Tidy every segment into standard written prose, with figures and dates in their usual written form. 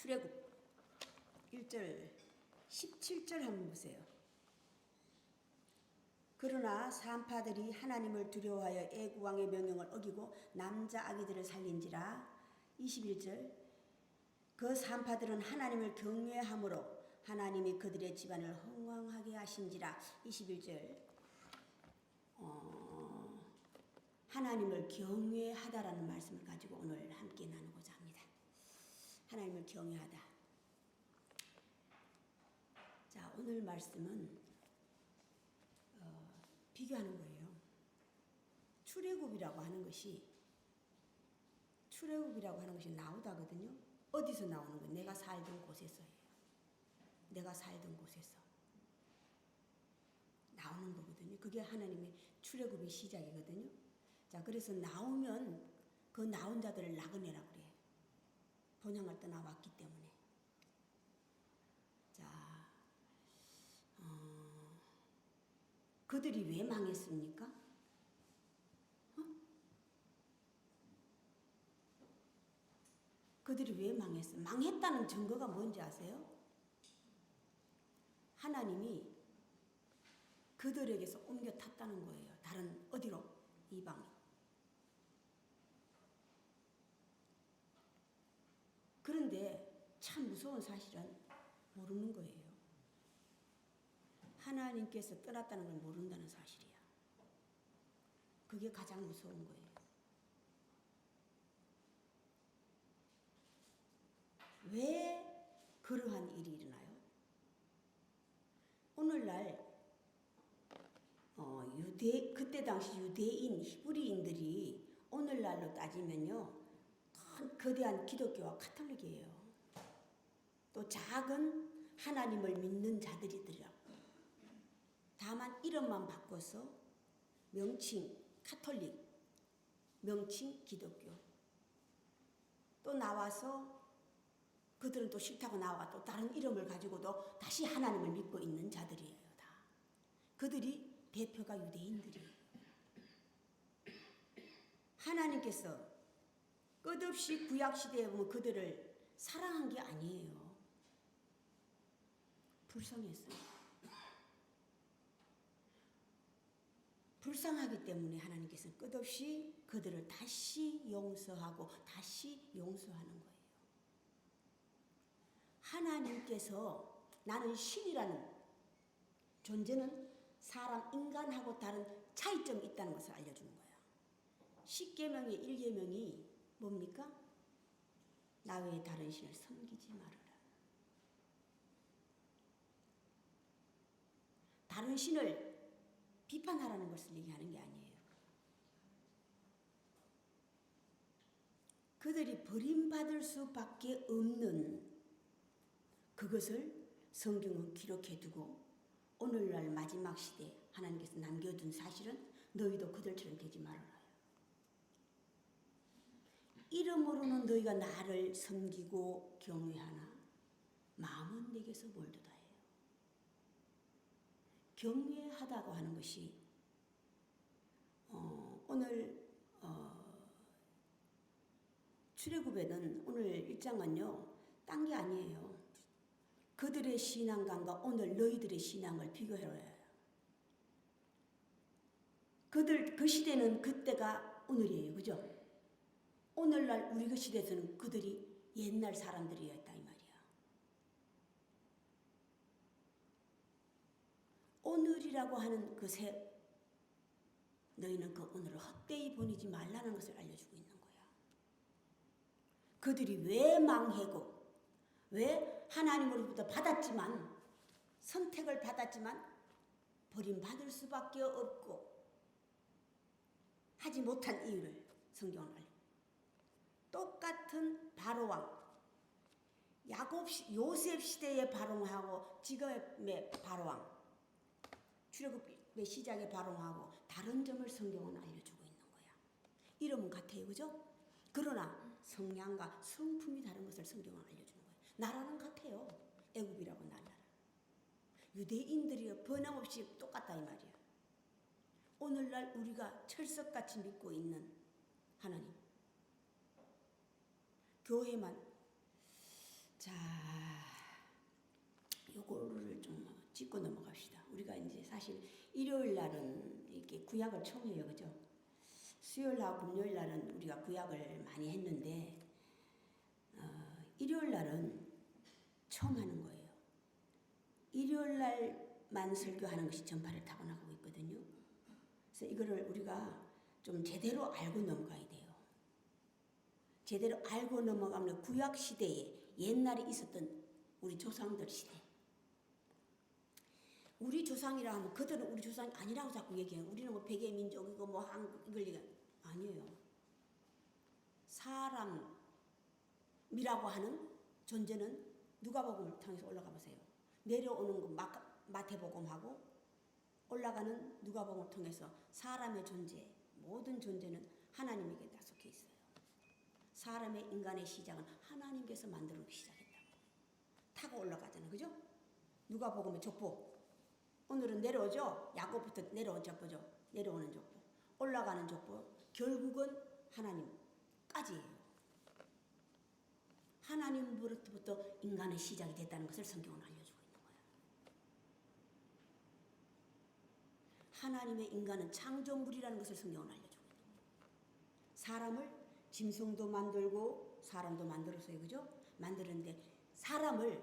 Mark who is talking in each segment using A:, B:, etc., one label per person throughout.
A: 출애굽 1절 17절 한번 보세요. 그러나 산파들이 하나님을 두려워하여 애굽 왕의 명령을 어기고 남자 아기들을 살린지라. 21절 그 산파들은 하나님을 경외함으로 하나님이 그들의 집안을 흥왕하게 하신지라. 21절 하나님을 경외하다라는 말씀을 가지고 오늘 함께 나누고자 합니다. 하나님을 경외하다. 자, 오늘 말씀은 비교하는 거예요. 출애굽이라고 하는 것이 나오다거든요. 어디서 나오는 거예요? 내가 살던 곳에서예요. 내가 살던 곳에서 나오는 거거든요. 그게 하나님의 출애굽의 시작이거든요. 자, 그래서 나오면 그 나온 자들을 나그네라 그래. 본향을 떠나왔기 때문에. 자, 그들이 왜 망했습니까? 그들이 왜 망했어? 망했다는 증거가 뭔지 아세요? 하나님이 그들에게서 옮겨 탔다는 거예요. 다른 어디로? 이방인. 그런데 참 무서운 사실은 모르는 거예요. 하나님께서 떠났다는 걸 모른다는 사실이야. 그게 가장 무서운 거예요. 왜 그러한 일이 일어나요? 오늘날 그때 당시 유대인, 히브리인들이 오늘날로 따지면요, 큰 거대한 기독교와 카톨릭이에요. 또 작은 하나님을 믿는 자들이더라고요. 다만 이름만 바꿔서 명칭 카톨릭, 명칭 기독교. 또 나와서 그들은 또 싫다고 나와 또 다른 이름을 가지고도 다시 하나님을 믿고 있는 자들이에요. 다. 그들이 대표가 유대인들이에요. 하나님께서 끝없이 구약시대에 보면 그들을 사랑한 게 아니에요. 불쌍했어요. 불쌍하기 때문에 하나님께서 끝없이 그들을 다시 용서하고 다시 용서하는 거예요. 하나님께서 나는 신이라는 존재는 사람, 인간하고 다른 차이점이 있다는 것을 알려주는 거예요. 10계명의 1계명이 뭡니까? 나 외에 다른 신을 섬기지 말아라. 다른 신을 비판하라는 것을 얘기하는 게 아니에요. 그들이 버림받을 수밖에 없는 그것을 성경은 기록해두고 오늘날 마지막 시대 하나님께서 남겨둔 사실은 너희도 그들처럼 되지 말아라. 이름으로는 너희가 나를 섬기고 경외하나 마음은 내게서 멀도다 해요. 경외하다고 하는 것이 오늘 출애굽에는 오늘 1장은요 딴 게 아니에요. 그들의 신앙관과 오늘 너희들의 신앙을 비교해봐요. 그 시대는 그때가 오늘이에요. 그죠? 오늘날 우리 그 시대에서는 그들이 옛날 사람들이었다 이 말이야. 오늘이라고 하는 그새 너희는 그 오늘을 헛되이 보내지 말라는 것을 알려주고 있는 거야. 그들이 왜 망하고 왜 하나님으로부터 받았지만 선택을 받았지만 버림받을 수밖에 없고 하지 못한 이유를 성경은 알려줍니다. 똑같은 바로왕 요셉 시대의 바로왕하고 지금의 바로왕 출애굽의 시작의 바로왕하고 다른 점을 성경은 알려주고 있는 거야. 이름은 같아요. 그죠? 그러나 성향과 성품이 다른 것을 성경은 알려주는 거예요. 나라는 같아요. 애굽이라고 나라. 유대인들이 변함없이 똑같다 이 말이야. 오늘날 우리가 철석같이 믿고 있는 하나님. 교회만 자, 요거를 좀 짚고 넘어갑시다. 우리가 이제 사실 일요일 날은 이렇게 구약을 처음 해요, 그죠? 수요일하고 금요일 날은 우리가 구약을 많이 했는데 일요일 날은 처음 하는 거예요. 일요일 날만 설교하는 것이 전파를 타고나고 있거든요. 그래서 이거를 우리가 좀 제대로 알고 넘어가야 돼요. 제대로 알고 넘어가면 구약 시대에 옛날에 있었던 우리 조상들 시대. 우리 조상이라 하면 그들은 우리 조상이 아니라고 자꾸 얘기해요. 우리는 뭐 백의 민족이고 뭐 한국 이걸 얘기 아니에요. 사람이라고 하는 존재는 누가복음을 통해서 올라가 보세요. 내려오는 거 마태복음하고 올라가는 누가복음을 통해서 사람의 존재, 모든 존재는 하나님에게 다 속해 있어요. 사람의 인간의 시작은 하나님께서 만들어 놓기 시작했다고. 타고 올라가잖아요. 그죠? 누가복음의 족보. 오늘은 내려오죠. 야곱부터 내려온 족보죠. 내려오는 족보. 올라가는 족보. 결국은 하나님까지예요. 하나님으로부터 인간의 시작이 됐다는 것을 성경은 알려주고 있는 거예요. 하나님의 인간은 창조물이라는 것을 성경은 알려주고 있는 거예요. 사람을 짐승도 만들고 사람도 만들었어요. 그죠? 만드는데 사람을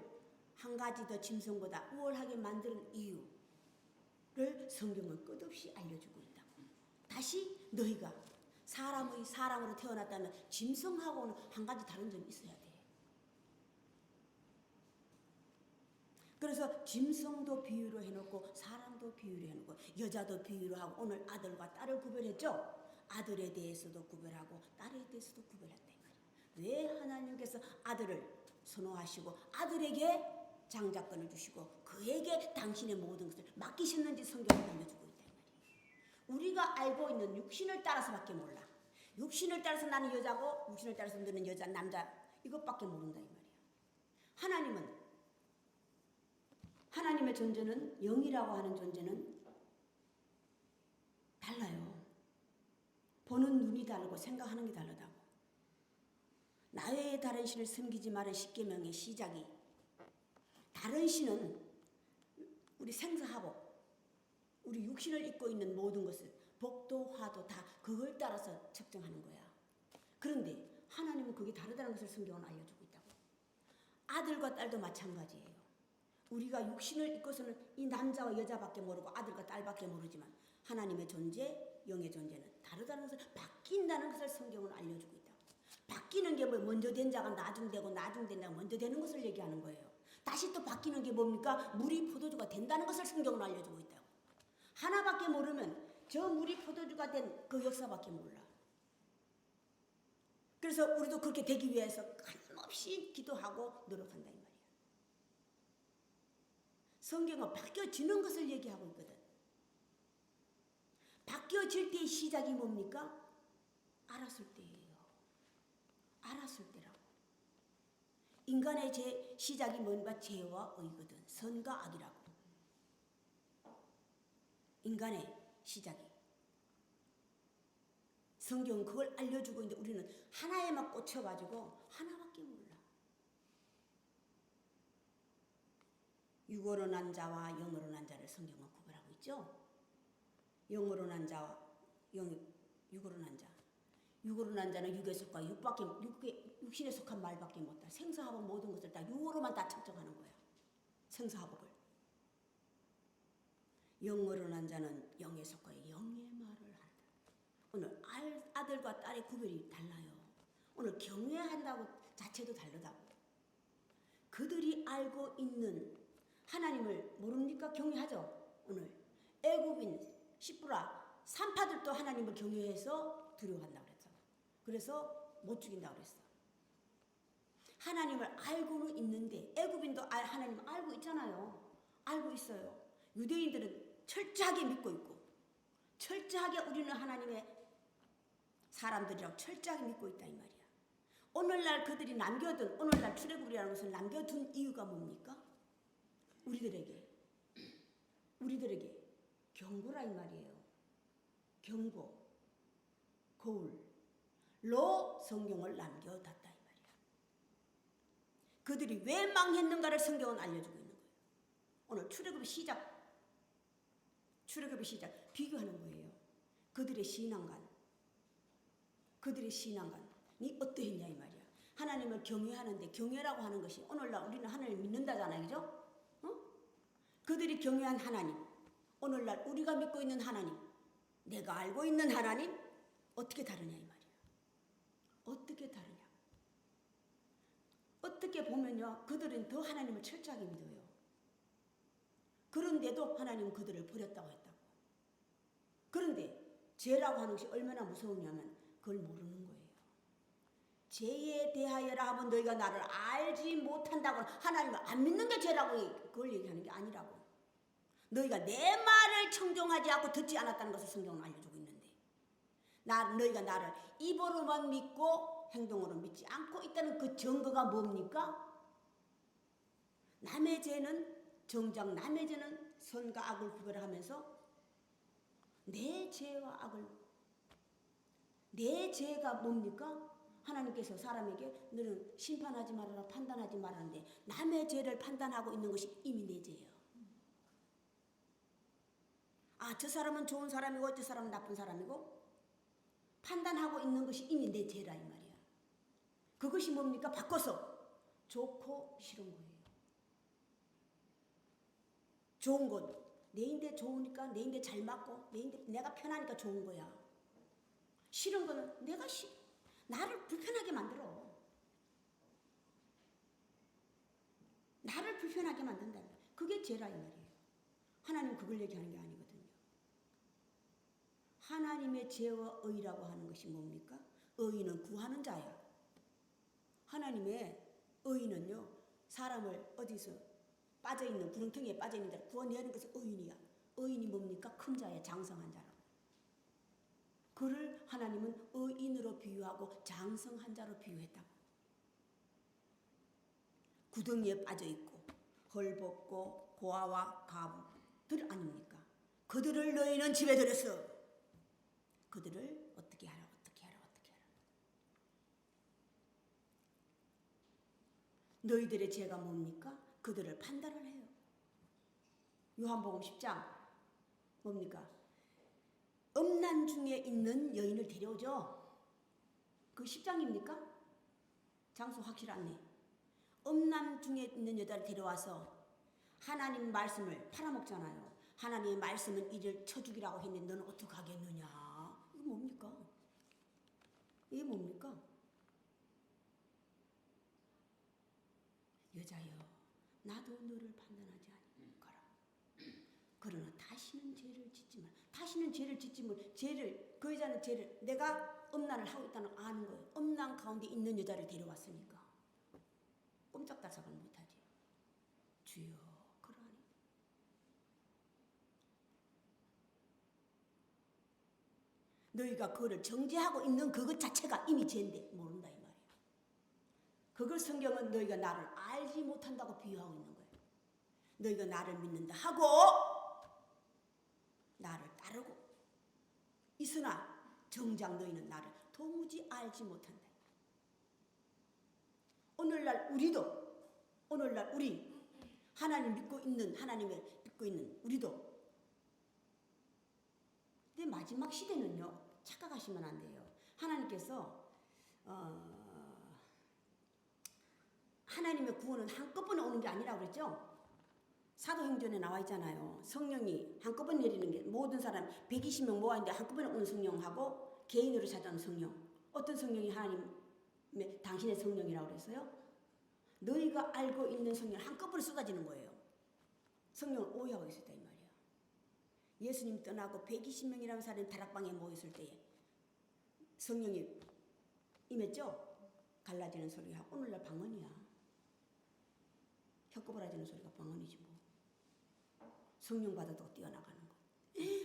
A: 한 가지 더 짐승보다 우월하게 만드는 이유를 성경은 끝없이 알려주고 있다고. 다시 너희가 사람으로 태어났다면 짐승하고는 한 가지 다른 점이 있어야 돼. 그래서 짐승도 비유로 해놓고 사람도 비유로 해놓고 여자도 비유로 하고 오늘 아들과 딸을 구별했죠. 아들에 대해서도 구별하고 딸에 대해서도 구별했다. 왜 하나님께서 아들을 선호하시고 아들에게 장자권을 주시고 그에게 당신의 모든 것을 맡기셨는지 성경이 알려주고 있다. 우리가 알고 있는 육신을 따라서밖에 몰라. 육신을 따라서 나는 여자고 육신을 따라서 너는 여자 남자 이것밖에 모른다 이 말이야. 하나님의 존재는 영이라고 하는 존재는 달라요. 보는 눈이 다르고 생각하는 게 다르다고. 나 외에 다른 신을 섬기지 말은 십계명의 시작이 다른 신은 우리 생사하복 우리 육신을 입고 있는 모든 것을 복도 화도 다 그걸 따라서 측정하는 거야. 그런데 하나님은 그게 다르다는 것을 성경은 알려주고 있다고. 아들과 딸도 마찬가지예요. 우리가 육신을 입고서는 이 남자와 여자밖에 모르고 아들과 딸밖에 모르지만 하나님의 존재, 영의 존재는 다르다는 것을 바뀐다는 것을 성경은 알려주고 있다고. 바뀌는 게 뭐 먼저 된 자가 나중 되고 나중 된 자가 먼저 되는 것을 얘기하는 거예요. 다시 또 바뀌는 게 뭡니까? 물이 포도주가 된다는 것을 성경은 알려주고 있다고. 하나밖에 모르면 저 물이 포도주가 된 그 역사밖에 몰라. 그래서 우리도 그렇게 되기 위해서 끊임없이 기도하고 노력한다 이 말이야. 성경은 바뀌어지는 것을 얘기하고 있거든. 바뀌어질 때의 시작이 뭡니까? 알았을 때예요. 알았을 때라고. 인간의 시작이 뭔가 죄와 의거든. 선과 악이라고. 인간의 시작이. 성경은 그걸 알려주고 있는데 우리는 하나에만 꽂혀가지고 하나밖에 몰라. 육으로 난 자와 영으로 난 자를 성경은 구별하고 있죠. 영으로 난 자와 육으로 난 자. 육으로 난 자는 육에 속하 육신에 속한 말밖에 못다. 생사하복 모든 것을 다 육으로만 다 측정하는 거야. 생사하복을. 영으로 난 자는 영에 속하 영의 말을 한다. 오늘 아들과 딸의 구별이 달라요. 오늘 경외한다고 자체도 다르다고. 그들이 알고 있는 하나님을 모릅니까? 경외하죠. 오늘 애굽인 시브라 산파들도 하나님을 경외해서 두려워한다고 그랬어. 그래서 못 죽인다고 그랬어. 하나님을 알고는 있는데 애굽인도 하나님을 알고 있잖아요. 알고 있어요. 유대인들은 철저하게 믿고 있고 철저하게 우리는 하나님의 사람들이라고 철저하게 믿고 있다 이 말이야. 오늘날 그들이 남겨둔 오늘날 출애굽이라는 것을 남겨둔 이유가 뭡니까? 우리들에게 경고라 이 말이에요. 경고, 거울로 성경을 남겨뒀다 이 말이야. 그들이 왜 망했는가를 성경은 알려주고 있는 거예요. 오늘 출애굽의 시작 비교하는 거예요. 그들의 신앙관이 어떠했냐 이 말이야. 하나님을 경외하는데 경외라고 하는 것이 오늘날 우리는 하나님을 믿는다잖아요. 그죠? 그들이 경외한 하나님, 오늘날 우리가 믿고 있는 하나님, 내가 알고 있는 하나님 어떻게 다르냐 이 말이야. 어떻게 다르냐. 어떻게 보면요, 그들은 더 하나님을 철저하게 믿어요. 그런데도 하나님은 그들을 버렸다고 했다고. 그런데 죄라고 하는 것이 얼마나 무서우냐면 그걸 모르는 거예요. 죄에 대하여라 하면 너희가 나를 알지 못한다고, 하나님을 안 믿는 게 죄라고 그걸 얘기하는 게 아니라고. 너희가 내 말을 청종하지 않고 듣지 않았다는 것을 성경은 알려주고 있는데, 너희가 나를 입으로만 믿고 행동으로 믿지 않고 있다는 그 증거가 뭡니까? 남의 죄는 정작 남의 죄는 선과 악을 구별하면서 내 죄와 악을, 내 죄가 뭡니까? 하나님께서 사람에게 너는 심판하지 말아라, 판단하지 말라는데 남의 죄를 판단하고 있는 것이 이미 내 죄예요. 아, 저 사람은 좋은 사람이고 저 사람은 나쁜 사람이고 판단하고 있는 것이 이미 내 죄라 이 말이야. 그것이 뭡니까? 바꿔서 좋고 싫은 거예요. 좋은 것, 내인데 좋으니까, 내인데 잘 맞고, 내인데 내가 편하니까 좋은 거야. 싫은 거는 내가 나를 불편하게 만들어. 나를 불편하게 만든다. 그게 죄라 이 말이에요. 하나님 그걸 얘기하는 게 아니거든요. 하나님의 죄와 의라고 하는 것이 뭡니까? 의인은 구하는 자야. 하나님의 의인은요, 사람을 어디서 빠져있는 구렁텅이에 빠져있는 자를 구원해내는 것이 의인이야. 의인이 뭡니까? 큰 자야, 장성한 자라고. 그를 하나님은 의인으로 비유하고 장성한 자로 비유했다고. 구덩이에 빠져있고 헐벗고 고아와 가부들 아닙니까? 그들을 너희는 집에 들였어. 그들을 어떻게 하라. 너희들의 죄가 뭡니까? 그들을 판단을 해요. 요한복음 10장 뭡니까? 음란 중에 있는 여인을 데려오죠. 그 10장입니까? 장소 확실하네. 음란 중에 있는 여자를 데려와서 하나님 말씀을 팔아먹잖아요. 하나님의 말씀은 이를 쳐죽이라고 했는데 너는 어떻게 하겠느냐. 이거 뭡니까? 이게 뭡니까? 여자여, 나도 너를 판단하지 않거라. 그러나 다시는 죄를 짓지 마. 다시는 죄를 짓지 마. 그 여자는 죄를, 내가 음란을 하고 있다는 걸 아는 거예요. 음란 가운데 있는 여자를 데려왔으니까 꼼짝달싹을 못하지. 주여, 그러하니. 너희가 그거를 정죄하고 있는 그것 자체가 이미 죄인데 모른다 이 말이에요. 그걸 성경은 너희가 나를 알지 못한다고 비유하고 있는 거예요. 너희가 나를 믿는다 하고 나를 따르고 있으나 정작 너희는 나를 도무지 알지 못한다. 오늘날 우리 하나님 믿고 있는, 하나님을 믿고 있는 우리도, 근데 마지막 시대는요, 착각하시면 안 돼요. 하나님께서 하나님의 구원은 한꺼번에 오는 게 아니라고 그랬죠? 사도행전에 나와 있잖아요. 성령이 한꺼번에 내리는 게, 모든 사람 120명 모아있는데 한꺼번에 오는 성령하고 개인으로 찾아오는 성령. 어떤 성령이 하나님의 당신의 성령이라고 그랬어요? 너희가 알고 있는 성령 한꺼번에 쏟아지는 거예요. 성령을 오해하고 있었다 이 말이야. 예수님 떠나고 120명이라는 사람이 다락방에 모였을 때에 성령이 임했죠? 갈라지는 소리가 오늘날 방언이야. 혀꼬부라지는 소리가 방언이지 뭐. 성령 받아도 뛰어나가는 거.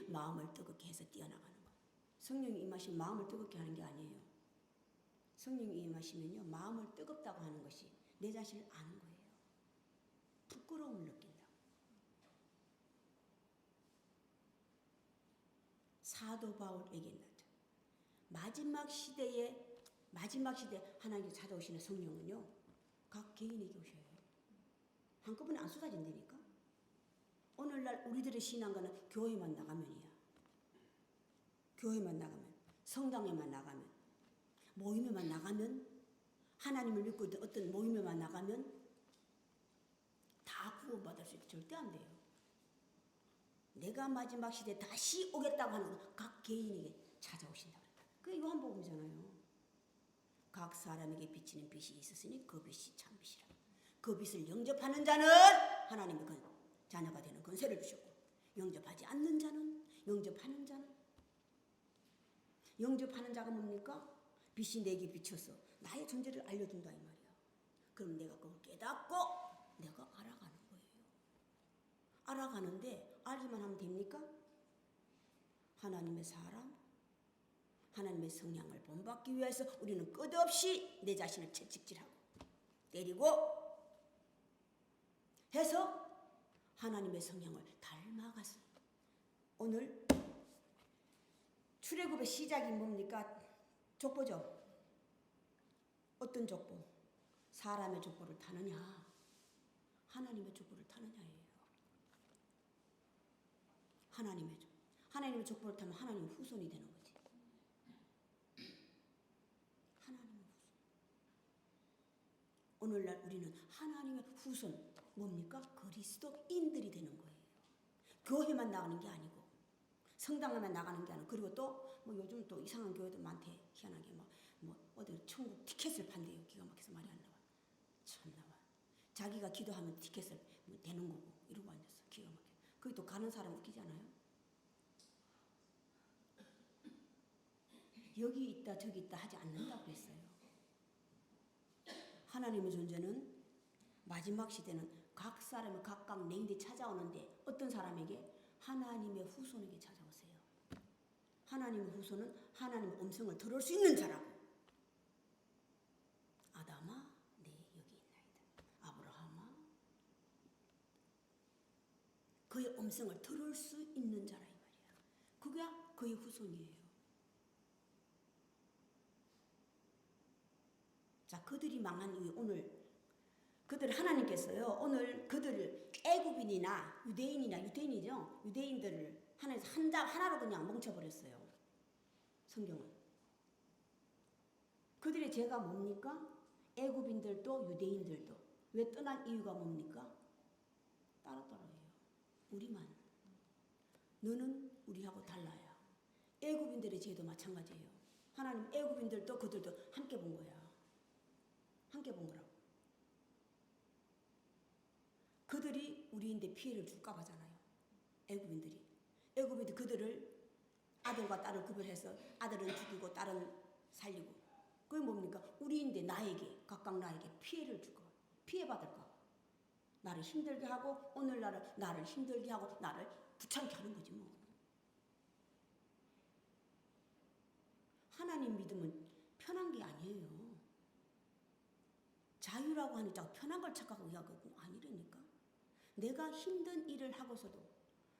A: 마음을 뜨겁게 해서 뛰어나가는 거. 성령이 임하시면 마음을 뜨겁게 하는 게 아니에요. 성령이 임하시면요, 마음을 뜨겁다고 하는 것이 내 자신을 아는 거예요. 부끄러움을 느낀다. 사도 바울 얘기했죠. 마지막 시대에 하나님께 찾아오시는 성령은요, 각 개인에게 오셔요. 한꺼번에 안 쏟아진다니까. 오늘날 우리들의 신앙과는 교회만 나가면이야. 교회만 나가면, 성당에만 나가면, 모임에만 나가면, 하나님을 믿고 있던 어떤 모임에만 나가면 다 구원받을 수 있다. 절대 안 돼요. 내가 마지막 시대에 다시 오겠다고 하는 건 각 개인에게 찾아오신다. 그 요한복음이잖아요. 각 사람에게 비치는 빛이 있었으니 그 빛이 참 빛이라. 그 빛을 영접하는 자는 하나님의 자녀가 되는 권세를 주셨고, 영접하지 않는 자는, 영접하는 자가 뭡니까? 빛이 내게 비쳐서 나의 존재를 알려준다 이 말이야. 그럼 내가 그걸 깨닫고 내가 알아가는 거예요. 알아가는데 알기만 하면 됩니까? 하나님의 사람, 하나님의 성향을 본받기 위해서 우리는 끝없이 내 자신을 채찍질하고 때리고 해서 하나님의 성향을 닮아가서 오늘 출애굽의 시작이 뭡니까? 족보죠. 어떤 족보? 사람의 족보를 타느냐, 하나님의 족보를 타느냐예요. 하나님의 족보를 타면 하나님의 후손이 되는 거지. 하나님의 후손. 오늘날 우리는 하나님의 후손, 뭡니까? 그리스도인들이 되는 거예요. 교회만 나가는 게 아니고, 성당에만 나가는 게 아니고, 그리고 또 뭐 요즘 또 이상한 교회도 많대. 희한하게 뭐 어디 천국 티켓을 판대요. 기가 막혀서 말이 안 나와. 참나와. 자기가 기도하면 티켓을 뭐 되는 거고 이러고 앉았어. 기가 막혀. 거기 또 가는 사람 웃기잖아요. 여기 있다 저기 있다 하지 않는다고 그랬어요. 하나님의 존재는 마지막 시대는 각 사람이 각각 내인데 찾아오는데 어떤 사람에게? 하나님의 후손에게 찾아오세요. 하나님의 후손은 하나님의 음성을 들을 수 있는 자라고. 아담아, 네 여기 있나이다. 아브라함아, 그의 음성을 들을 수 있는 자라 이 말이야. 그게 그의 후손이에요. 자, 그들이 망한 이유 오늘 그들 하나님께서요. 오늘 그들을 애굽인이나 유대인이죠. 유대인들을 하나로 그냥 뭉쳐버렸어요. 성경은. 그들의 죄가 뭡니까? 애굽인들도 유대인들도. 왜 떠난 이유가 뭡니까? 따로따로예요. 우리만. 너는 우리하고 달라요. 애굽인들의 죄도 마찬가지예요. 하나님 애굽인들도 그들도 함께 본 거야. 함께 본 거라고. 그들이 우리인데 피해를 줄까 봐잖아요. 애굽인들이 그들을 아들과 딸을 구별해서 아들은 죽이고 딸은 살리고. 그게 뭡니까? 우리인데 각각 나에게 피해를 줄까 봐. 피해받을까 봐. 나를 힘들게 하고 오늘날은 나를 힘들게 하고 나를 귀찮게 하는 거지 뭐. 하나님 믿으면 편한 게 아니에요. 자유라고 하는 자가 편한 걸 착각하고 이야기하고 아니라니까. 내가 힘든 일을 하고서도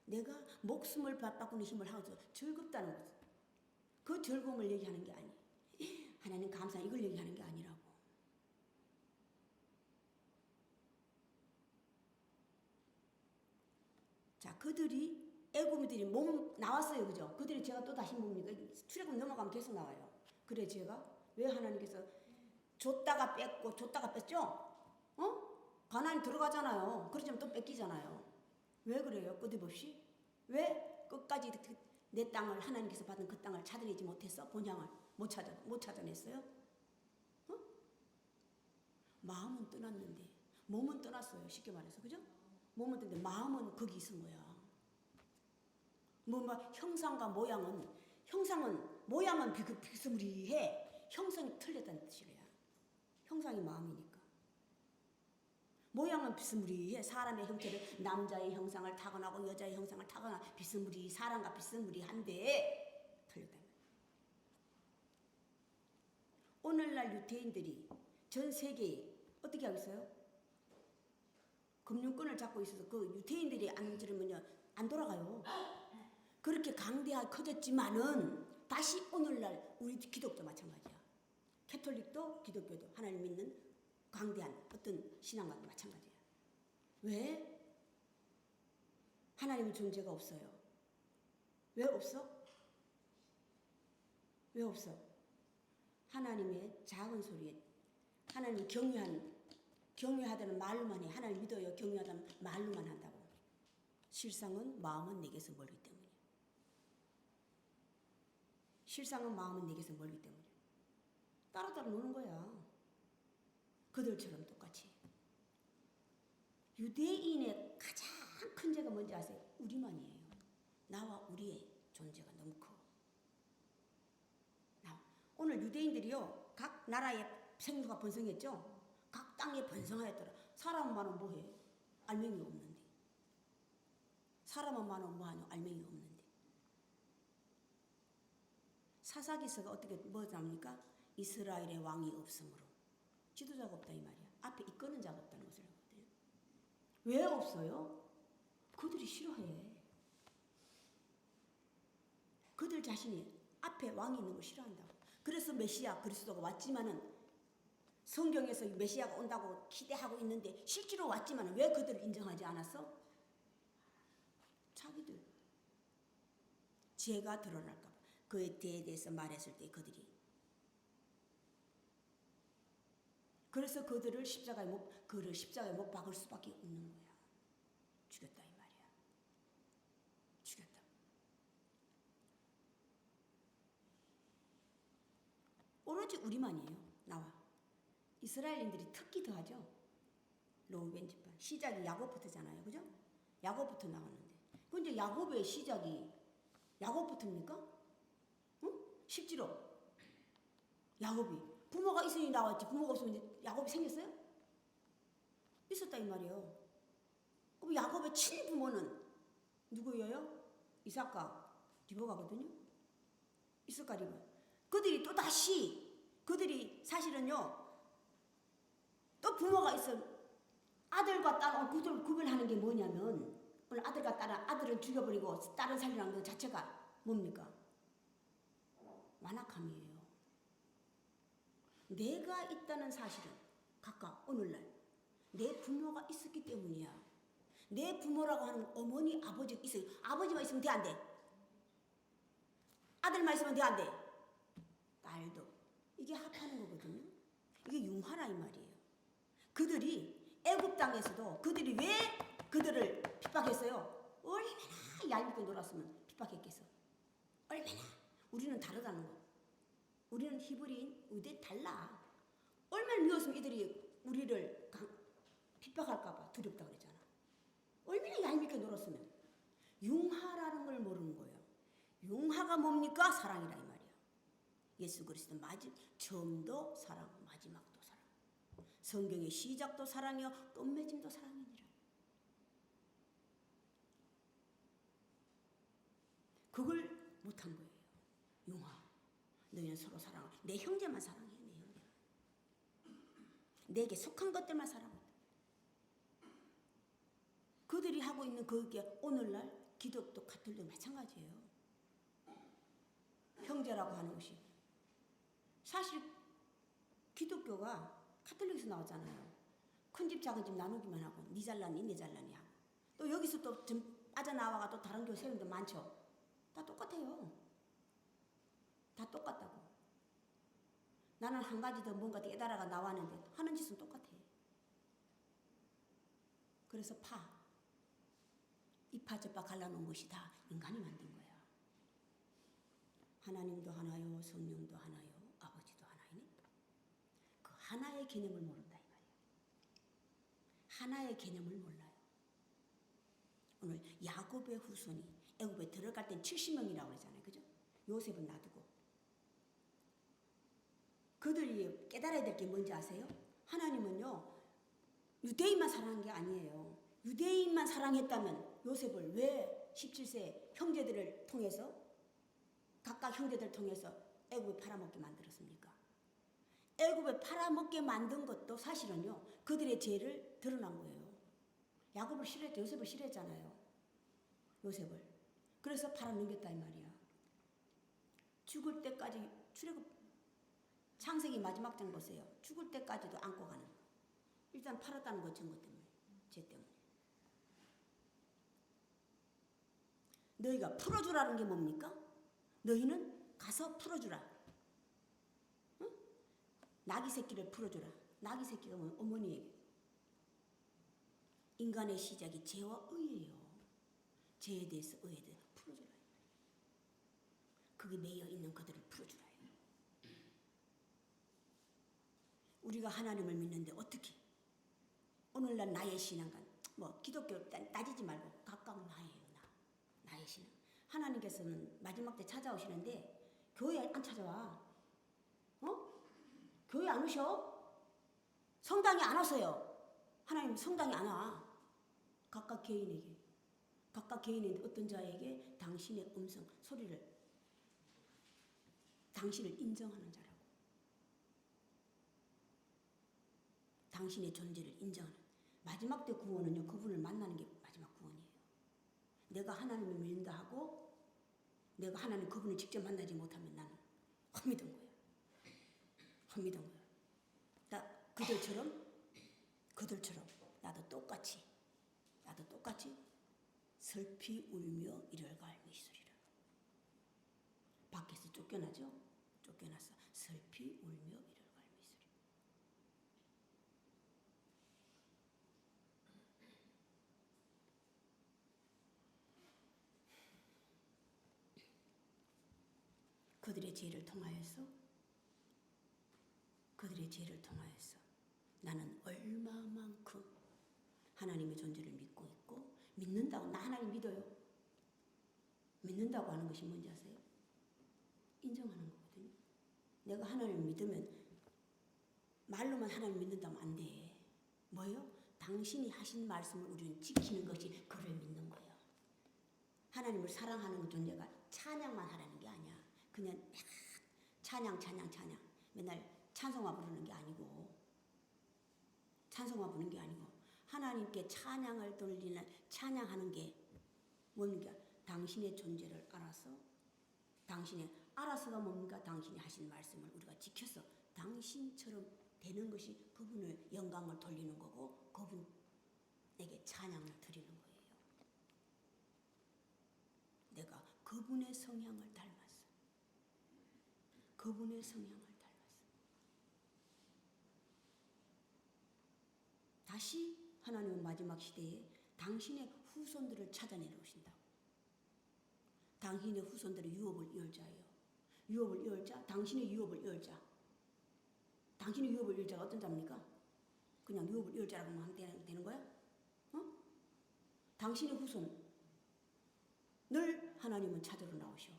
A: 내가 목숨을 바꾸는 힘을 하고서 즐겁다는 것. 그 즐거움을 얘기하는 게 아니에요. 하나님 감사 이걸 얘기하는 게 아니라고. 자, 그들이 애굽인들이 몸 나왔어요. 그죠? 그들이 죄가 또 다시 뭡니까? 출애굽 넘어가면 계속 나와요. 그래 죄가 왜 하나님께서 줬다가 뺐고 줬다가 뺐죠? 가나안 들어가잖아요. 그러지만 또 뺏기잖아요. 왜 그래요? 끊임없이? 왜 끝까지 내 땅을 하나님께서 받은 그 땅을 찾아내지 못했어? 본향을 못 찾아냈어요? 마음은 떠났는데 몸은 떠났어요. 쉽게 말해서. 그죠? 몸은 떠났는데 마음은 거기 있은 거야. 형상과 모양은 비스무리해. 형상이 틀렸다는 뜻이래요. 형상이 마음이니까. 모양은 비스무리해. 사람의 형태를 남자의 형상을 타고나고 여자의 형상을 타고나 사람과 비스무리한데 틀렸다. 오늘날 유태인들이 전 세계에 어떻게 하겠어요? 금융권을 잡고 있어서 그 유태인들이 안 들으면요 안 돌아가요. 그렇게 강대하게 커졌지만은 다시 오늘날 우리 기독도 마찬가지야. 캐톨릭도 기독교도 하나님 믿는 광대한 어떤 신앙과도 마찬가지예요. 왜? 하나님의 존재가 없어요. 왜 없어? 왜 없어? 하나님의 작은 소리에 하나님 경외하다는 말로만 해. 하나님 믿어요. 경외하다는 말로만 한다고. 실상은 마음은 내게서 멀기 때문이야. 실상은 마음은 내게서 멀기 때문이야. 따로 노는 거야. 그들처럼 똑같이. 유대인의 가장 큰 죄가 뭔지 아세요? 우리만이에요. 나와 우리의 존재가 너무 커. 오늘 유대인들이요, 각 나라에 생수가 번성했죠? 각 땅에 번성하였더라. 사람만은 뭐해? 알맹이가 없는데. 사람만은 뭐하냐? 알맹이가 없는데. 사사기서가 어떻게 뭐 나옵니까? 이스라엘의 왕이 없으므로. 지도자가 없다 이 말이야. 앞에 이끄는 자가 없다는 것을 하거든요. 왜 없어요? 그들이 싫어해. 그들 자신이 앞에 왕이 있는 걸 싫어한다고. 그래서 메시아 그리스도가 왔지만은 성경에서 메시아가 온다고 기대하고 있는데 실제로 왔지만은 왜 그들을 인정하지 않았어? 자기들 죄가 드러날까 봐. 그에 대해서 말했을 때 그들이 그래서 그들을 십자가에 못 박을 수밖에 없는 거야. 죽였다 이 말이야. 죽였다. 오로지 우리만이에요. 나와. 이스라엘인들이 특히 더하죠. 로우벤 집안. 시작이 야곱부터잖아요. 그죠? 야곱부터 나왔는데. 근데 야곱의 시작이 야곱부터입니까? 응? 실제로 야곱이 부모가 있으니 나왔지. 부모가 없으면 이제 야곱이 생겼어요? 있었다 이 말이에요. 그럼 야곱의 친부모는 누구예요? 이삭과 리브가거든요. 이삭과 리브. 그들이 또 다시 그들이 사실은요. 또 부모가 있어. 아들과 딸을 구별하는 게 뭐냐면 오늘 아들과 딸은 아들을 죽여버리고 딸을 살리라는 것 자체가 뭡니까? 완악함이에요. 내가 있다는 사실은 각각 오늘날 내 부모가 있었기 때문이야. 내 부모라고 하는 어머니, 아버지 있어요. 아버지만 있으면 돼, 안 돼? 아들만 있으면 돼, 안 돼? 딸도. 이게 합하는 거거든요. 이게 융화라 이 말이에요. 그들이 애굽 땅에서도 그들이 왜 그들을 핍박했어요? 얼마나 얄밉게 놀았으면 핍박했겠어. 얼마나. 우리는 다르다는 거. 우리는 히브리인, 우리들 달라. 얼마나 미웠으면 이들이 우리를 핍박할까 봐 두렵다 그랬잖아. 얼마나 얄밉게 놀았으면. 융화라는 걸 모르는 거예요. 융화가 뭡니까? 사랑이라 이 말이야. 예수 그리스도 처음도 사랑, 마지막도 사랑. 성경의 시작도 사랑이요, 끝맺음도 사랑이니라. 그걸 못한 거예요. 융화. 너희는 서로 사랑을. 내 형제만 사랑해. 내 형제. 내게 속한 것들만 사랑해. 그들이 하고 있는 그게 오늘날 기독교 가톨릭도 마찬가지예요. 형제라고 하는 것이. 사실 기독교가 가톨릭에서 나왔잖아요. 큰 집 작은 집 나누기만 하고 니 잘나니 내 잘나니 하고 또 여기서 또 빠져나와가 또 다른 교회 세우는 데 많죠. 다 똑같아요. 다 똑같다고. 나는 한 가지 더 뭔가 깨달아가 나왔는데 하는 짓은 똑같아. 그래서 이파 저파 갈라놓은 것이 다 인간이 만든 거야. 하나님도 하나요, 성령도 하나요, 아버지도 하나이니 그 하나의 개념을 모른다 이 말이야. 하나의 개념을 몰라요. 오늘 야곱의 후손이 애굽에 들어갈 땐 70명이라고 그러잖아요. 그죠? 요셉은 놔두고. 그들이 깨달아야 될 게 뭔지 아세요? 하나님은요. 유대인만 사랑한 게 아니에요. 유대인만 사랑했다면 요셉을 왜 17세 형제들을 통해서 각각 형제들을 통해서 애굽에 팔아먹게 만들었습니까? 애굽에 팔아먹게 만든 것도 사실은요. 그들의 죄를 드러난 거예요. 야곱을 싫어했죠. 요셉을 싫어했잖아요. 요셉을. 그래서 팔아넘겼다 이 말이야. 죽을 때까지 출애굽 창세기 마지막 장 보세요. 죽을 때까지도 안고 가는. 일단 팔았다는 거 증거 때문에. 죄 때문에. 너희가 풀어주라는 게 뭡니까? 너희는 가서 풀어주라. 응? 나귀 새끼를 풀어주라. 나귀 새끼가 뭐 어머니에게. 인간의 시작이 죄와 의예요. 죄에 대해서 의에 대해서 풀어주라. 그게 매여 있는 그들을 풀어주라. 우리가 하나님을 믿는데 어떻게? 오늘날 나의 신앙관, 뭐 기독교 따지지 말고 가까운 나예요. 나의 신앙. 하나님께서는 마지막 때 찾아오시는데 교회 안 찾아와. 어? 교회 안 오셔? 성당에 안 와서요. 하나님 성당에 안 와. 각각 개인에게. 각각 개인인데 어떤 자에게 당신의 음성, 소리를 당신을 인정하는 자라고. 당신의 존재를 인정하는. 마지막 때 구원은요. 그분을 만나는 게 마지막 구원이에요. 내가 하나님을 믿는다 하고 내가 하나님 그분을 직접 만나지 못하면 나는 헛믿은 거야. 헛믿은 거야. 나 그들처럼 나도 똑같이 슬피 울며 이를 갈미소리라. 밖에서 쫓겨나죠? 쫓겨났어. 슬피 울며 이를 갈미소리. 그들의 죄를 통하여서 나는 얼마만큼 하나님의 존재를 믿고 있고 믿는다고. 나 하나님 믿어요. 믿는다고 하는 것이 뭔지 아세요? 인정하는 거거든요. 내가 하나님을 믿으면 말로만 하나님 믿는다면 안 돼. 뭐예요? 당신이 하신 말씀을 우리는 지키는 것이 그를 믿는 거예요. 하나님을 사랑하는 존재가 찬양만 하라는 게 아니야. 그냥 찬양 맨날 찬송화 부르는 게 아니고 하나님께 찬양을 돌리는 찬양하는 게 뭡니까? 당신의 존재를 알아서가 뭡니까? 당신이 하신 말씀을 우리가 지켜서 당신처럼 되는 것이 그분을 영광을 돌리는 거고 그분에게 찬양을 드리는 거예요. 내가 그분의 성향을 닮았어. 다시 하나님은 마지막 시대에 당신의 후손들을 찾아내려 오신다고. 당신의 후손들의 유업을 이을 자예요. 유업을 이을 자, 당신의 유업을 이을 자. 당신의 유업을 이을 자가 어떤 자입니까? 그냥 유업을 이을 자라고 하면 되는 거야? 어? 당신의 후손 늘 하나님은 찾으러 나오셔.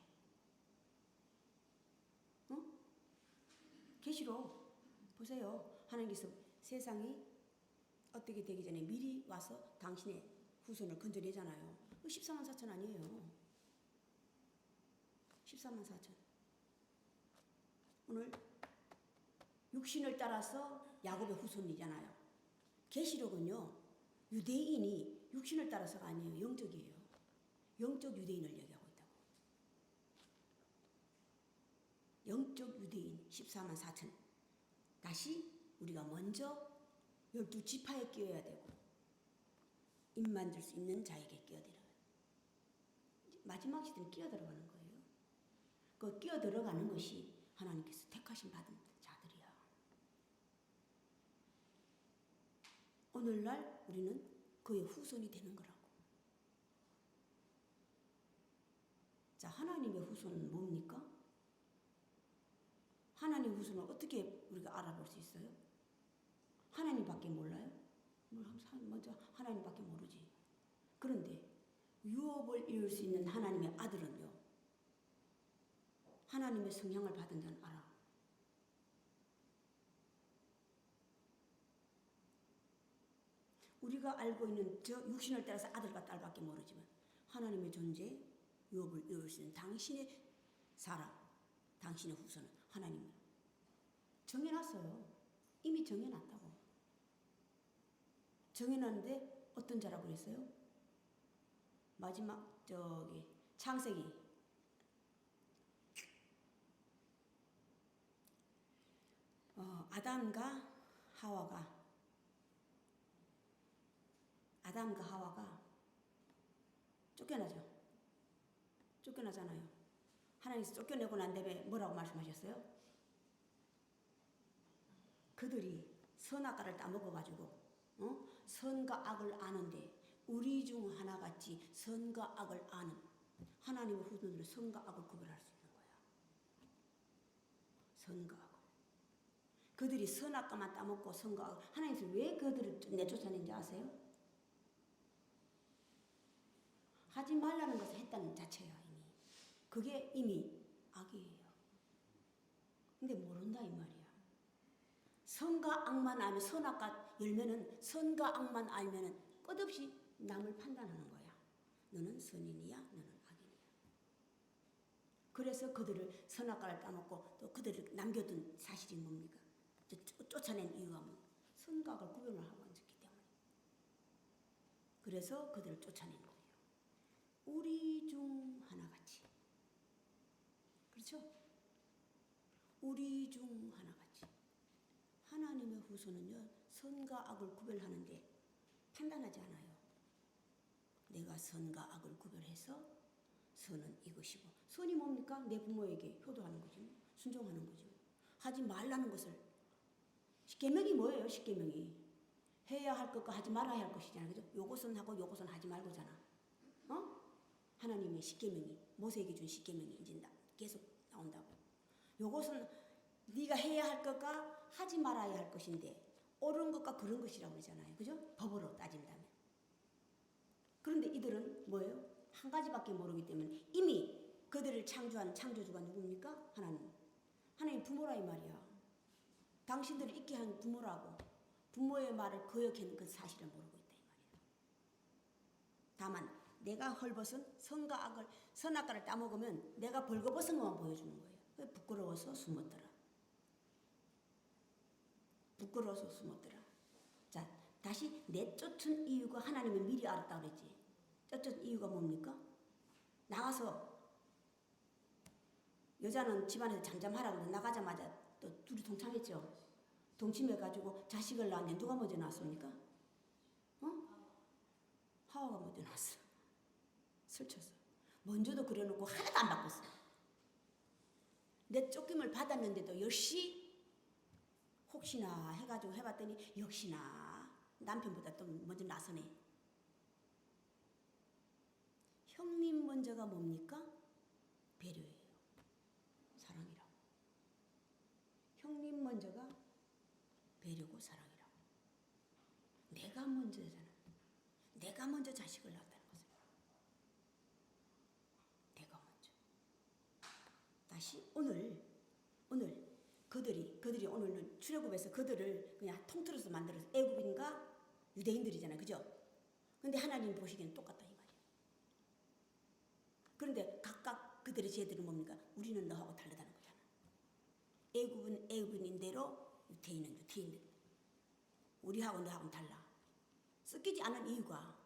A: 계시록 보세요. 하나님께서 세상이 어떻게 되기 전에 미리 와서 당신의 후손을 건져내잖아요. 14만 4천 아니에요. 14만 4천. 오늘 육신을 따라서 야곱의 후손이잖아요. 계시록은요. 유대인이 육신을 따라서가 아니에요. 영적이에요. 영적 유대인을 얘기하고 있다고. 영적 유대인 14만 4천. 다시 우리가 먼저 12지파에 끼어야 되고 입 만들 수 있는 자에게 끼어들어가요. 마지막 시대는 끼어들어가는 거예요. 그 끼어들어가는 것이 하나님께서 택하신 받은 자들이야. 오늘날 우리는 그의 후손이 되는 거라고. 자, 하나님의 후손은 뭡니까? 하나님의 후손은 어떻게 우리가 알아볼 수 있어요? 하나님밖에 몰라요? 먼저 하나님밖에 모르지. 그런데 유업을 이룰 수 있는 하나님의 아들은요. 하나님의 성향을 받은 자는 알아. 우리가 알고 있는 저 육신을 따라서 아들과 딸밖에 모르지만 하나님의 존재, 유업을 이룰 수 있는 당신의 사람, 당신의 후손은 하나님 정해놨어요. 이미 정해놨다고. 정해놨는데 어떤 자라고 그랬어요? 마지막 창세기 아담과 하와가 아담과 하와가 쫓겨나죠. 쫓겨나잖아요. 하나님께서 쫓겨내고 난 다음에 뭐라고 말씀하셨어요? 그들이 선악과를 따먹어가지고 선과 악을 아는데 우리 중 하나같이 선과 악을 아는 하나님의 후손들은 선과 악을 구별할 수 있는 거야. 선과 악을. 그들이 선악과만 따먹고 선과 악을 하나님께서 왜 그들을 내쫓아낸지 아세요? 하지 말라는 것을 했다는 자체야 이미. 그게 이미 악이에요. 근데 모른다 이 말이야. 선과 악만 알면 선악과 열면은 선과 악만 알면은 끝없이 남을 판단하는 거야. 너는 선인이야, 너는 악인이야. 그래서 그들을 선악과를 따먹고 또 그들을 남겨둔 사실이 뭡니까? 쫓아낸 이유가 뭐? 선과 악을 구별을 하고 앉았기 때문에. 그래서 그들을 쫓아낸 거예요. 우리 중 하나같이. 그렇죠? 우리 중 하나같이. 하나님의 후손은요, 선과 악을 구별하는데 판단하지 않아요. 내가 선과 악을 구별해서 선은 이것이고, 선이 뭡니까? 내 부모에게 효도하는 거지, 순종하는 거지. 하지 말라는 것을. 십계명이 뭐예요? 십계명이 해야 할 것과 하지 말아야 할 것이잖아, 그죠? 요것은 하고 요것은 하지 말고잖아. 하나님의 십계명이 모세에게 준 십계명이 이제 계속 나온다고. 요것은 네가 해야 할 것과 하지 말아야 할 것인데 옳은 것과 그런 것이라고 그러잖아요. 그죠? 법으로 따진다면. 그런데 이들은 뭐예요? 한 가지밖에 모르기 때문에 이미 그들을 창조한 창조주가 누굽니까? 하나님. 하나님 부모라 이 말이야. 당신들을 있게 한 부모라고. 부모의 말을 거역하는 그 사실을 모르고 있다 이 말이야. 다만 내가 헐벗은 선과 악을 선악과를 따먹으면 내가 벌거벗은 것만 보여주는 거예요. 부끄러워서 숨었더라. 부끄러워서 숨었더라. 자, 다시 내쫓은 이유가 하나님이 미리 알았다 그랬지. 쫓은 이유가 뭡니까? 나가서 여자는 집안에서 잠잠하라고 나가자마자 또 둘이 동참했죠. 동침해가지고 자식을 낳았는데 누가 먼저 낳았습니까? 하와가 먼저 낳았어. 설쳤어. 먼저도 그래놓고 하나도 안 바꿨어. 내 쫓김을 받았는데도 역시 혹시나 해가지고 해봤더니 역시나 남편보다 또 먼저 나서네. 형님 먼저가 뭡니까? 배려예요. 사랑이라고. 형님 먼저가 배려고 사랑이라고. 내가 먼저잖아. 내가 먼저 자식을 낳았다는 거죠. 내가 먼저. 다시 오늘 그들이 오늘 출애굽에서 그들을 그냥 통틀어서 만들어서 애굽인가 유대인들이잖아요, 그죠? 근데 하나님 보시기에는 똑같다 이 말이야. 그런데 각각 그들의 죄들은 뭡니까? 우리는 너하고 다르다는 거잖아. 애굽은 애굽인대로 유대인은 유대인들. 우리하고 너하고는 달라. 섞이지 않은 이유가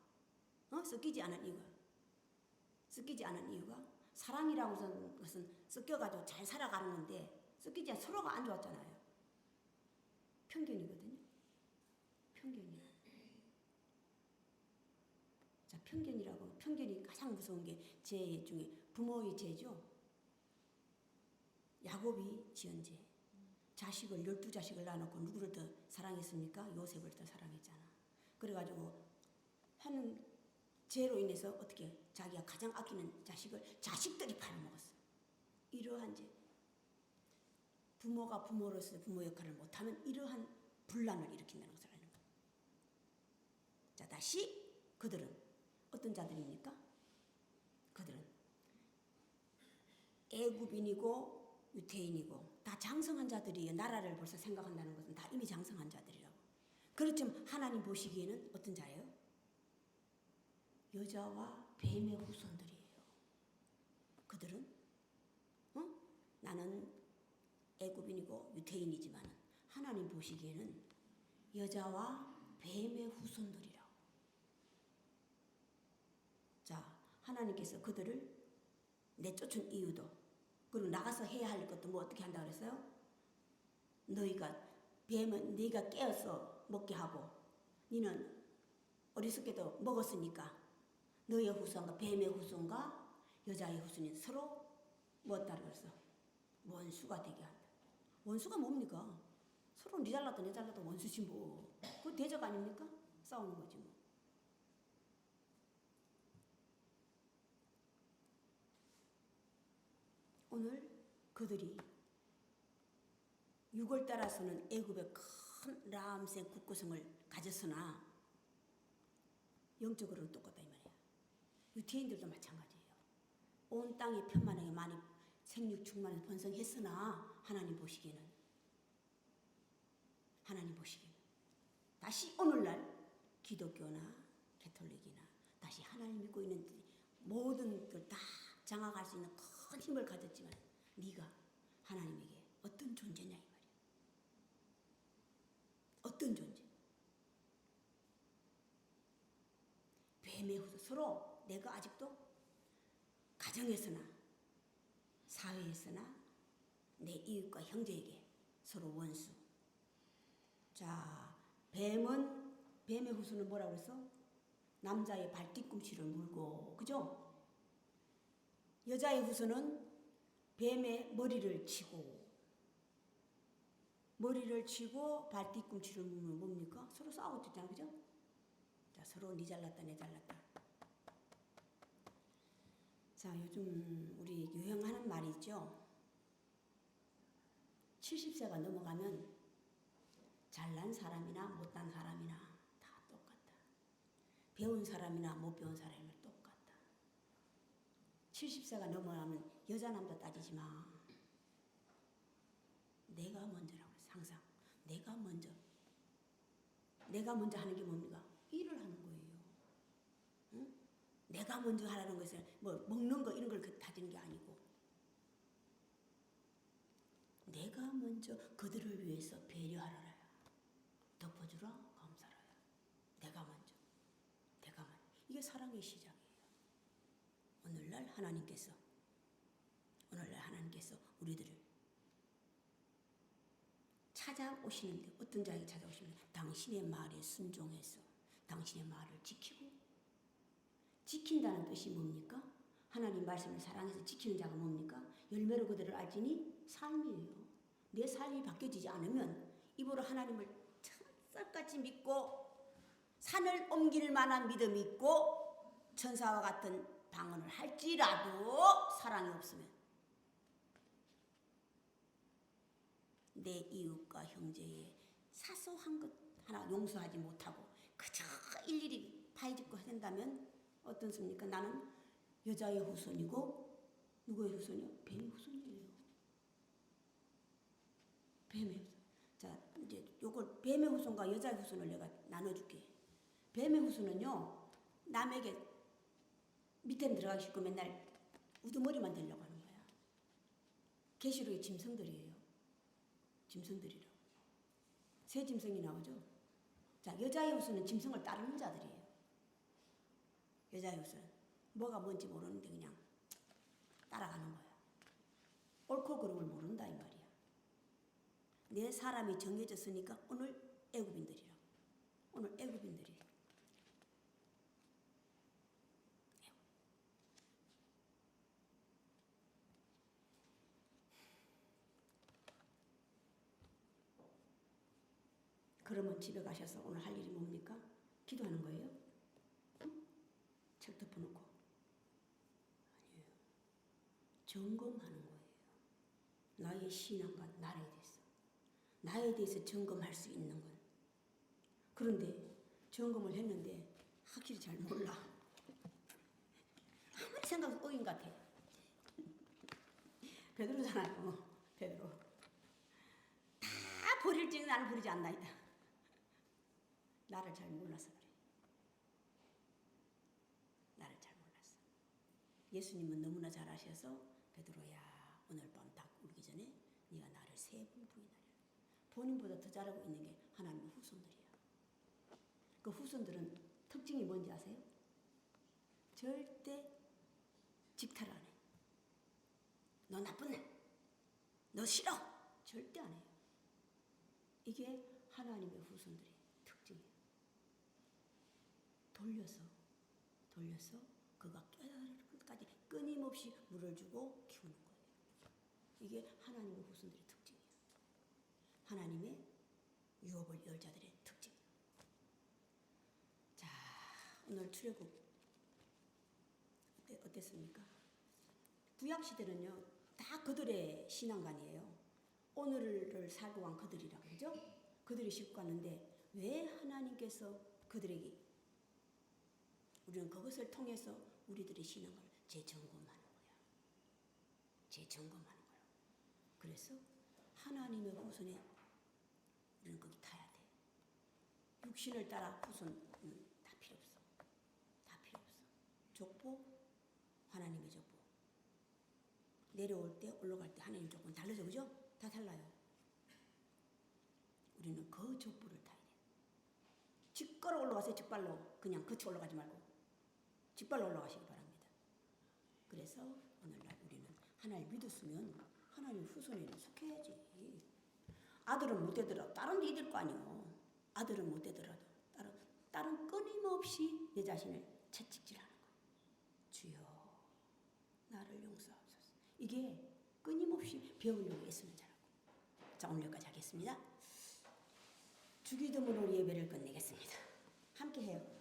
A: 섞이지 않은 이유가 사랑이라고 하는 것은 섞여가지고 잘 살아가는 건데 섞이지 않아 서로가 안 좋았잖아요. 편견이거든요. 편견이야. 자, 편견이 가장 무서운 게 죄 중에 부모의 죄죠. 야곱이 지은 죄. 자식을 12자식을 낳아놓고 누구를 더 사랑했습니까? 요셉을 더 사랑했잖아. 그래가지고 하는 죄로 인해서 어떻게 자기가 가장 아끼는 자식을 자식들이 팔아먹었어. 이러한 죄. 부모가 부모로서 부모 역할을 못하면 이러한 분란을 일으킨다는 것을 아는 거예요. 자, 다시 그들은 어떤 자들입니까? 그들은 애굽인이고 유태인이고 다 장성한 자들이에요. 나라를 벌써 생각한다는 것은 다 이미 장성한 자들이라고. 그렇지만 하나님 보시기에는 어떤 자예요? 여자와 뱀의 후손들이에요. 그들은 나는 애굽인이고 유태인이지만 하나님 보시기에는 여자와 뱀의 후손들이라고. 자, 하나님께서 그들을 내쫓은 이유도 그리고 나가서 해야 할 것도 뭐 어떻게 한다 그랬어요? 너희가 뱀은 네가 깨어서 먹게 하고 너는 어리석게도 먹었으니까 너의 후손과 뱀의 후손과 여자의 후손이 서로 뭐었다 그랬어? 원수가 되게 한다. 원수가 뭡니까? 서로 니 잘났다 내 잘났다 원수지 뭐. 그거 대적 아닙니까? 싸우는 거지 뭐. 오늘 그들이 6월 따라서는 애굽의 큰 라암새 국고성을 가졌으나 영적으로는 똑같다 이 말이야. 유태인들도 마찬가지예요. 온 땅이 편만하게 많이 생육 충만해서 번성했으나 하나님 보시기에는 다시 오늘날 기독교나 개톨릭이나 다시 하나님 믿고 있는 모든 걸 다 장악할 수 있는 큰 힘을 가졌지만 네가 하나님에게 어떤 존재냐 이 말이야. 어떤 존재? 뱀의 후손 서로 내가 아직도 가정에서나 사회에서나 내 이웃과 형제에게 서로 원수. 자, 뱀의 후손은 뭐라고 그랬어? 남자의 발뒤꿈치를 물고, 그죠? 여자의 후손은 뱀의 머리를 치고 발뒤꿈치를 물면 뭡니까? 서로 싸우고 있잖아, 그죠? 자, 서로 니 잘났다 내 잘났다. 자, 요즘 우리 유행하는 말이 있죠. 70세가 넘어가면 잘난 사람이나 못난 사람이나 다 똑같다. 배운 사람이나 못 배운 사람이나 똑같다. 70세가 넘어가면 여자 남자 따지지 마. 내가 먼저라고 해서 항상 내가 먼저 하는 게 뭡니까? 일을 하는 거예요. 응? 내가 먼저 하라는 것은 뭐 먹는 거 이런 걸 다지는 게 아니고 내가 먼저 그들을 위해서 배려하라. 덮어주라 감사라야. 내가 먼저. 이게 사랑의 시작이에요. 오늘날 하나님께서 우리들을 찾아오시는데 어떤 자에게 찾아오시는데 당신의 말에 순종해서 당신의 말을 지키고 지킨다는 뜻이 뭡니까? 하나님 말씀을 사랑해서 지키는 자가 뭡니까? 열매로 그들을 알지니 삶이에요. 내 삶이 바뀌어지지 않으면 입으로 하나님을 천사같이 믿고 산을 옮길 만한 믿음이 있고 천사와 같은 방언을 할지라도 사랑이 없으면 내 이웃과 형제의 사소한 것 하나 용서하지 못하고 그저 일일이 파헤집고 한다면 어떻습니까? 나는 여자의 후손이고 누구의 후손이요? 뱀의 후손이에요. 뱀의 후손. 자, 이제 요걸 뱀의 후손과 여자의 후손을 내가 나눠줄게. 뱀의 후손은요, 남에게 밑에 들어가기 쉽고 맨날 우두머리만 되려고 하는 거야. 계시록의 짐승들이에요. 짐승들이라고. 새 짐승이 나오죠. 자, 여자의 후손은 짐승을 따르는 자들이에요. 여자의 후손은 뭐가 뭔지 모르는데 그냥 따라가는 거야. 옳고 그름을 모른다 이 말이야. 내 사람이 정해졌으니까 오늘 애굽인들이라고. 오늘 애굽인들이. 그러면 집에 가셔서 오늘 할 일이 뭡니까? 기도하는 거예요? 응? 책 덮어놓고. 아니에요. 점검하는 거예요. 나의 신앙과 나에 대해서 점검할 수 있는 건. 그런데 점검을 했는데 확실히 잘 몰라. 아무리 생각해도 어인 같아. 베드로잖아요. 베드로. 다 버릴지는 나는 버리지 않나이다. 나를 잘 몰라서 그래. 나를 잘 몰랐어. 예수님은 너무나 잘 아셔서 베드로야 오늘 밤 다 울기 전에 네가 나를 3번 부인하리라. 본인보다 더 잘하고 있는 게 하나님의 후손들이야. 그 후손들은 특징이 뭔지 아세요? 절대 직탈 안 해. 너 나쁜 애. 너 싫어. 절대 안 해요. 이게 하나님의 후손들의 특징이에요. 돌려서 그가 깨달을 끝까지 끊임없이 물을 주고 키우는 거예요. 이게 하나님의 후손들의 특징이에요. 하나님의 유업을 열 자들의 특징이에요. 자, 오늘 출애굽 어땠습니까? 구약 시대는요, 다 그들의 신앙관이에요. 오늘을 살고 간 그들이라고 그러죠? 그들이 싣고 갔는데 왜 하나님께서 그들에게 우리는 그것을 통해서 우리들의 신앙을 재점검하는 거야. 재점검하는 거야. 그래서 하나님의 후손에 우리는 거기 타야 돼. 육신을 따라 후손 다 필요 없어. 다 필요 없어. 족보, 하나님의 족보. 내려올 때 올라갈 때 하나님 족보는 다르죠, 그죠? 다 달라요. 우리는 그 족보를 타야 돼. 직걸어 올라가세요. 직발로. 그냥 그쳐 올라가지 말고 직발로 올라가시기 바랍니다. 그래서 오늘날 우리는 하나님 믿었으면 하나님 후손에는 속해야지. 아들은 못 되더라도 딸은 이될 거 아니오. 아들은 못 되더라도 딸은 끊임없이 내 자신을 채찍질하는 거야. 주여 나를 용서하소서. 이게 끊임없이 배우려고 애쓰는 자라고. 자, 오늘 여기까지 하겠습니다. 주기도문으로 예배를 끝내겠습니다. 함께 해요.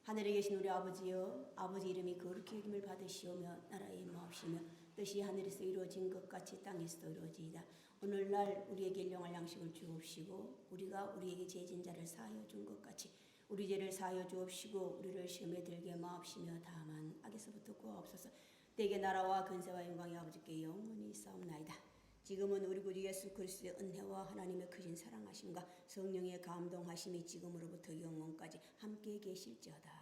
A: 하늘에 계신 우리 아버지여, 아버지 이름이 거룩히 여김을 받으시오며 나라의 마옵시며 뜻이 하늘에서 이루어진 것 같이 땅에서도 이루어지이다. 오늘날 우리에게 일용할 양식을 주옵시고 우리가 우리에게 죄진 자를 사하여 준 것 같이 우리 죄를 사하여 주옵시고 우리를 시험에 들게 마옵시며 다만 악에서부터 구하옵소서. 내게 나라와 근세와 영광이 아버지께 영원히 있사옵나이다. 지금은 우리 구주 예수 그리스도의 은혜와 하나님의 크신 사랑하심과 성령의 감동하심이 지금으로부터 영원까지 함께 계실지어다.